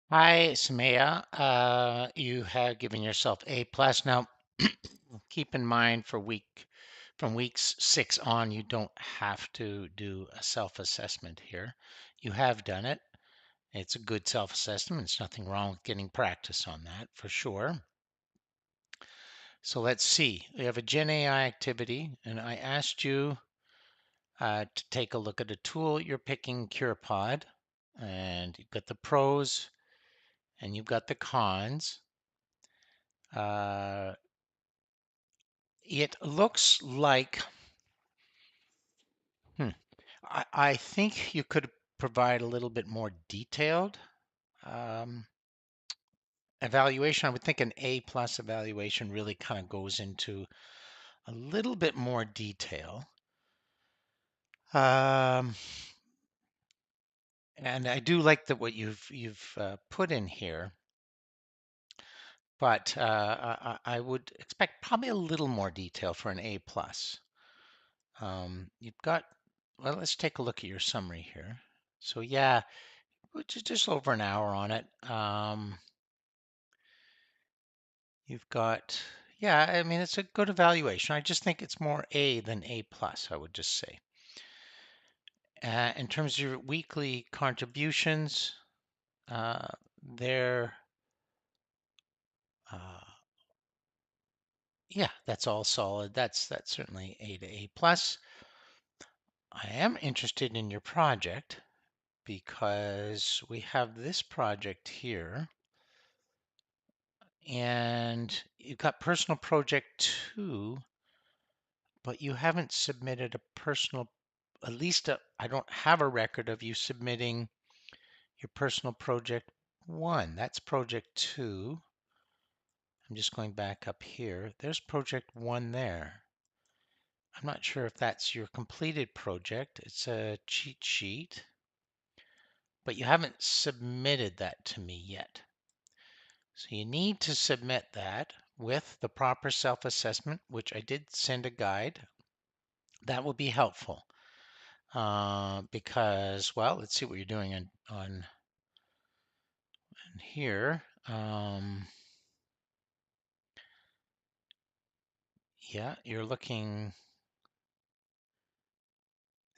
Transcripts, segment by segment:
Hi, Samaya. You have given yourself A plus. Now, keep in mind from weeks 6 on, you don't have to do a self-assessment here. You have done it. It's a good self-assessment. There's nothing wrong with getting practice on that for sure. So let's see. We have a Gen AI activity, and I asked you to take a look at a tool. You're picking CurePod, and you've got the pros and you've got the cons. Uh, It looks like, hmm, I think you could provide a little bit more detailed um, evaluation. I would think an A plus evaluation really kind of goes into a little bit more detail. Um, and I do like that what you've put in here, but I would expect probably a little more detail for an A plus. You've got, well, let's take a look at your summary here. So yeah, which is just over an hour on it. You've got, yeah, I mean, it's a good evaluation. I just think it's more A than A plus, I would just say. In terms of your weekly contributions, uh, they're, uh, yeah, that's all solid. That's certainly A to A plus. I am interested in your project because we have this project here. And you've got personal project 2, but you haven't submitted a personal, at least I don't have a record of you submitting your personal project 1. That's project 2. I'm just going back up here. There's project 1 there. I'm not sure if that's your completed project. It's a cheat sheet, but you haven't submitted that to me yet. So you need to submit that with the proper self-assessment, which I did send a guide. That will be helpful because, well, let's see what you're doing on here. Yeah, you're looking.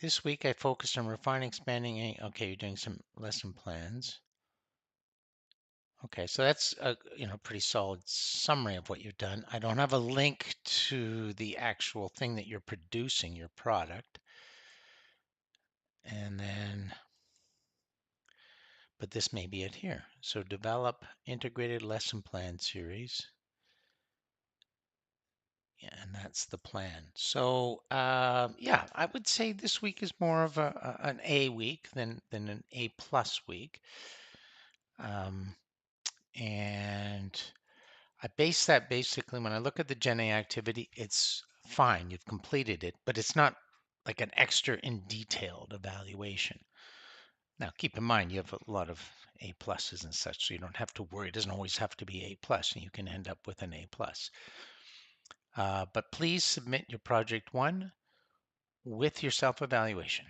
This week I focused on refining, expanding. Okay, you're doing some lesson plans. Okay, so that's a pretty solid summary of what you've done. I don't have a link to the actual thing that you're producing, your product. And then, but this may be it here. So develop integrated lesson plan series. Yeah, and that's the plan. So yeah, I would say this week is more of an A week than an A plus week. Um, and I base that basically when I look at the Gen A activity, it's fine. You've completed it, but it's not like an extra in detailed evaluation. Now, keep in mind, you have a lot of A pluses and such, so you don't have to worry. It doesn't always have to be A plus, and you can end up with an A plus. But please submit your project 1 with your self-evaluation.